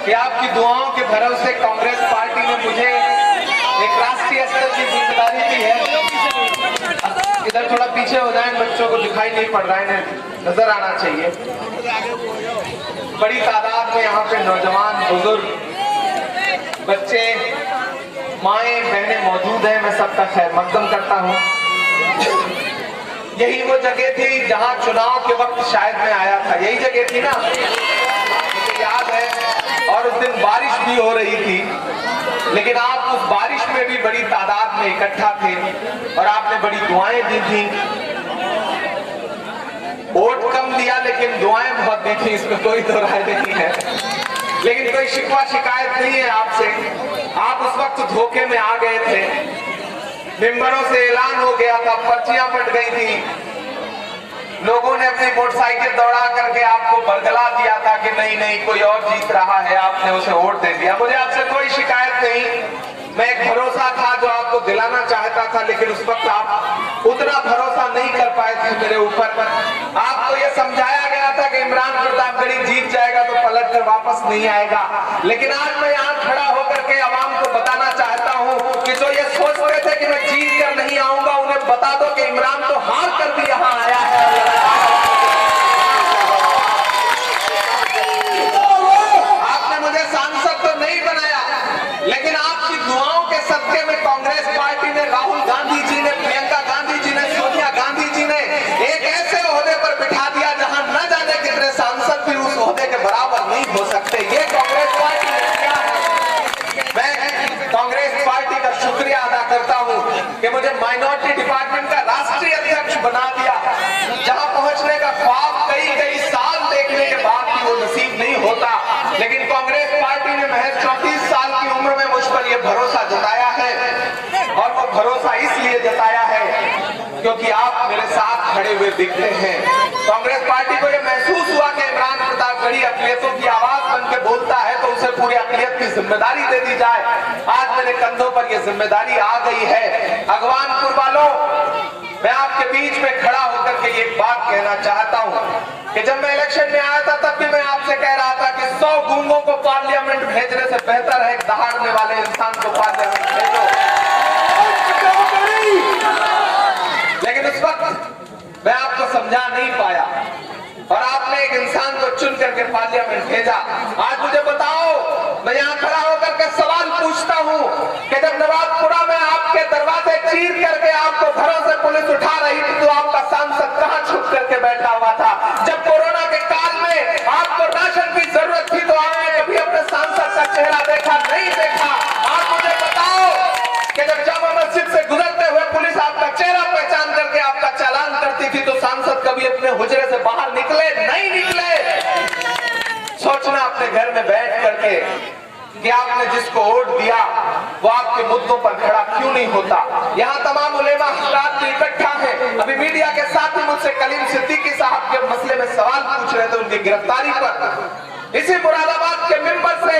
कि आपकी दुआओं के भरोसे कांग्रेस पार्टी ने मुझे एक राष्ट्रीय स्तर की जिम्मेदारी दी है। इधर थोड़ा पीछे हो जाए, बच्चों को दिखाई नहीं पड़ रहा है, नजर आना चाहिए। बड़ी तादाद में यहाँ पे नौजवान, बुजुर्ग, बच्चे, माएं, बहनें मौजूद हैं। मैं सबका खैर मकदम करता हूँ। यही वो जगह थी जहां चुनाव के वक्त शायद मैं आया था, यही जगह थी ना, मुझे याद है। और उस दिन बारिश भी हो रही थी, लेकिन आप उस बारिश में भी बड़ी तादाद में इकट्ठा थे और आपने बड़ी दुआएं दी थी। वोट कम दिया लेकिन दुआएं बहुत दी थी, इसमें कोई दो राय नहीं है। लेकिन कोई शिकवा शिकायत नहीं है आपसे। आप उस वक्त धोखे में आ गए थे, मेंबरों से ऐलान हो गया था, पर्चियां फट गई थी, लोगों ने अपनी मोटरसाइकिल दौड़ा करके आपको बरगला दिया था कि नहीं नहीं कोई और जीत रहा है, आपने उसे वोट दे दिया। मुझे आपसे कोई शिकायत नहीं, मैं एक भरोसा था जो आपको दिलाना चाहता था, लेकिन उस वक्त आप उतना भरोसा नहीं कर पाए थे मेरे ऊपर। आपको यह समझाया गया था कि इमरान प्रतापगढ़ी जीत जाएगा तो पलट कर वापस नहीं आएगा। लेकिन आज मैं यहाँ खड़ा होकर के आवाम को बताना चाहता हूँ कि जो ये सोच रहे थे कि मैं जीत कर नहीं आऊंगा, उन्हें बता दो कि इमरान तो हार कर भी यहाँ आया है। आपने मुझे सांसद तो नहीं बनाया, लेकिन आपकी दुआओं के सदके में कांग्रेस पार्टी ने, राहुल गांधी जी ने, प्रियंका गांधी जी ने, सोनिया गांधी जी ने एक ऐसे ओहदे पर बिठा दिया जहां न जाने कितने सांसद भी उस ओहदे के बराबर नहीं हो सकते। ये कांग्रेस पार्टी ने किया है। मैं कांग्रेस पार्टी का शुक्रिया अदा करता हूं कि मुझे माइनॉरिटी डिपार्टमेंट का राष्ट्रीय अध्यक्ष बना दिया, जहां पहुंचने का ख्वाब कई साल देखने के बाद भी वो नसीब नहीं होता। लेकिन कांग्रेस पार्टी ने महज 34 साल की उम्र में मुझ पर यह भरोसा जताया है, और वो भरोसा इसलिए जताया है क्योंकि आप मेरे साथ खड़े हुए दिखते हैं। कांग्रेस पार्टी को यह महसूस हुआ कि इमरान प्रतापगढ़ी अकलियतों की आवाज बन के बोलता है तो उसे पूरी अकलियत की जिम्मेदारी दे दी जाए। आज मेरे कंधों पर यह जिम्मेदारी आ गई है। अगवानपुर वालों, मैं आपके बीच में खड़ा होकर के ये बात कहना चाहता हूं कि जब मैं इलेक्शन में आया था तब भी मैं आपसे कह रहा था कि 100 गूंगों को पार्लियामेंट भेजने से बेहतर है दहाड़ने वाले इंसान को पार्लियामेंट भेजो। लेकिन उस वक्त मैं आपको समझा नहीं पाया और आपने एक इंसान को चुन करके पार्लियामेंट भेजा। आज मुझे बताओ, मैं यहाँ खड़ा होकर के सवाल पूछता हूँ कि जब नवाबपुरा में आपके दरवाजे चीर करके आपको घरों से पुलिस उठा रही थी तो आपका सांसद कहाँ छुप करके बैठा हुआ था? जब कोरोना के काल में आपको राशन की जरूरत थी तो आपने कभी अपने सांसद का चेहरा देखा? नहीं देखा। आप मुझे बताओ कि जब जामा मस्जिद से गुजरते हुए पुलिस आपका चेहरा पहचान करके आपका चालान करती थी तो सांसद कभी अपने हुजरे से बाहर निकले? नहीं निकले। सोचना अपने घर में बैठ करके कि आपने जिसको वोट दिया वो आपके मुद्दों पर खड़ा क्यों नहीं होता। यहाँ तमाम उलेमा हजरात भी इकट्ठा हैं। अभी मीडिया के साथ ही मुझसे कलीम सिद्दीकी साहब के मसले में सवाल पूछ रहे थे, उनकी गिरफ्तारी पर। इसी मुरादाबाद के मिंबर से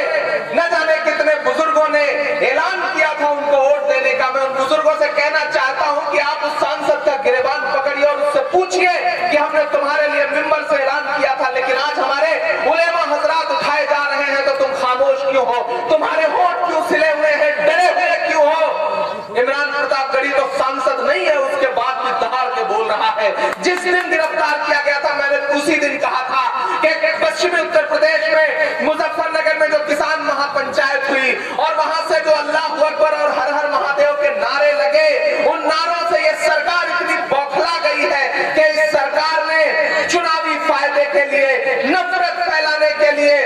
न जाने कितने बुजुर्गों ने ऐलान किया था उनको वोट देने का। मैं उन बुजुर्गों से कहना चाहता हूं कि आप उस सांसद का गिरबान पकड़िए और उससे पूछिए कि हमने तुम्हारे लिए मिंबर से ऐलान किया था, लेकिन आज हमारे उलेमा हजरात उठाए जा रहे हैं तो तुम खामोश क्यों हो? तुम्हारे वोट क्यों सिले हुए हैं? डरे हुए क्यों हो? इमरान प्रतापगढ़ी तो सांसद नहीं है, उसके बाद भी दहाड़ के बोल रहा है। जिस दिन गिरफ्तार किया गया था मैंने उसी दिन कहा था कि पश्चिमी उत्तर प्रदेश में मुजफ्फरनगर में जो किसान महापंचायत हुई और वहां से जो अल्लाह अकबर और हर हर महादेव के नारे लगे, उन नारों से ये सरकार इतनी बौखला गई है कि इस सरकार ने चुनावी फायदे के लिए, नफरत फैलाने के लिए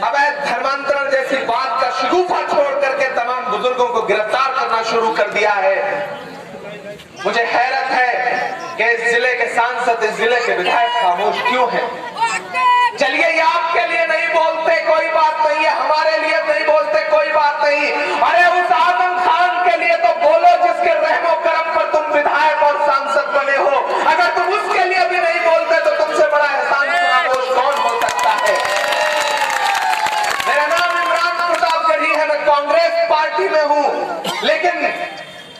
अवैध धर्मांतरण जैसी बात का शगुफा छोड़ करके तमाम बुजुर्गों को गिरफ्तार करना शुरू कर दिया है। मुझे हैरत है कि इस जिले के सांसद, इस जिले के विधायक खामोश क्यों हैं? चलिए, ये आपके लिए नहीं बोलते कोई बात नहीं है, हमारे लिए नहीं बोलते कोई बात नहीं। अरे उस आजम खान के लिए तो बोलो जिसके रहमो करम पर तुम विधायक और सांसद बने हो। अगर तुम उसके लिए भी नहीं बोलते तो तुमसे बड़ा एहसान खामोश कौन हो सकता है? मेरा नाम इमरान प्रतापगढ़ी है, मैं कांग्रेस पार्टी में हूं, लेकिन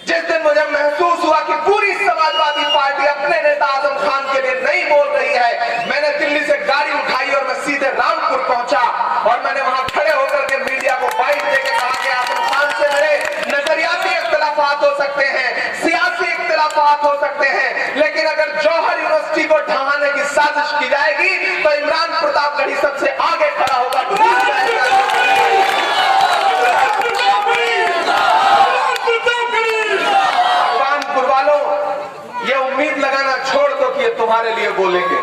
जिस दिन मुझे महसूस हुआ कि पूरी समाजवादी पार्टी अपने नेता आजम खान के लिए नहीं बोल रही है, मैंने दिल्ली से गाड़ी उठाई और मैं सीधे रामपुर पहुंचा और मैंने वहां खड़े होकर साजिश की जाएगी तो इमरान प्रतापगढ़ी सबसे आगे खड़ा होगा। कानपुर वालों, ये उम्मीद लगाना छोड़ दो कि ये तुम्हारे लिए बोलेंगे।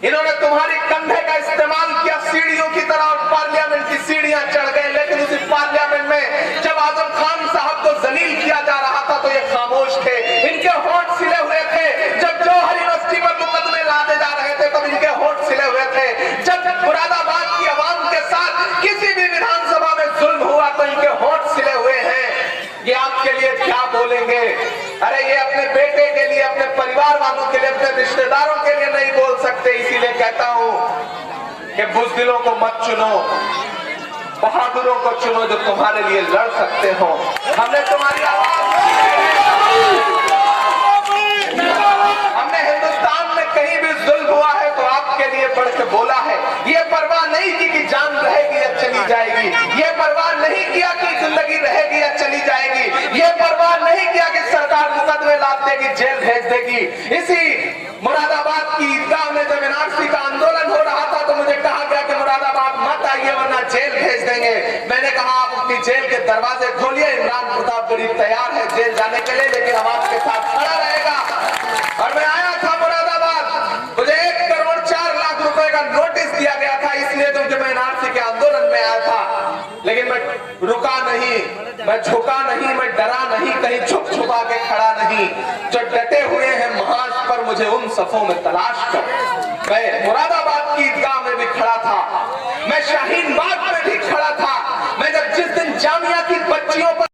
इन्होंने तुम्हारी कंधे का इस्तेमाल किया सीढ़ियों की तरह, पार्लियामेंट की सीढ़ियां चढ़ गए। लेकिन उसी पार्लियामेंट में जब आजम खान साहब को जलील किया जा रहा था तो ये खामोश थे, इनके होठ सिले हुए थे। जब जौहर यूनिवर्सिटी पर मुकदमे लादे जा रहे थे तब इनके होठ सिले हुए थे। जब मुरादाबाद की आवाम के साथ किसी भी विधानसभा में जुल्म हुआ तो इनके होठ सिले हुए हैं। ये आपके लिए क्या बोलेंगे? अरे ये अपने बेटे के लिए, अपने परिवार वालों के लिए, अपने रिश्तेदारों के लिए नहीं बोल सकते। इसीलिए कहता हूं कि बुज़दिलों को मत चुनो, बहादुरों को चुनो जो तुम्हारे लिए लड़ सकते हो। हमने तुम्हारी आवाज, हमने हिंदुस्तान में कहीं भी जुल्म हुआ है तो आपके लिए बढ़ के बोला है। ये परवाह नहीं की कि जान रहेगी या चली जाएगी, ये परवाह नहीं किया कि जिंदगी रहेगी या चली जाएगी, ये परवाह नहीं किया कि सरकार मुकदमे लाद देगी, जेल भेज देगी। इसी मुरादाबाद की ईदगाह में जब एनआरसी का आंदोलन हो रहा था तो मुझे कहा गया कि मुरादाबाद मत आइए वरना जेल भेज देंगे। मैंने कहा आप अपनी जेल के दरवाजे खोलिए, इमरान प्रतापगढ़ी तैयार है जेल जाने के लिए, लेकिन आवाम के साथ खड़ा रहेगा। और मैं आया था मुरादाबाद, मुझे 1 करोड़ 4 लाख रुपए का नोटिस दिया गया था, इसलिए क्योंकि मैं एनआरसी के आंदोलन में आया था। लेकिन मैं रुका नहीं, मैं झुका नहीं, मैं डरा नहीं, कहीं छुप छुपा के खड़ा नहीं। जो डटे हुए हैं महाज पर मुझे उन सफों में तलाश कर। मैं मुरादाबाद की ईदगाह में भी खड़ा था, मैं शाहीन बाग में भी खड़ा था। मैं जब जिस दिन जामिया की बच्चियों पर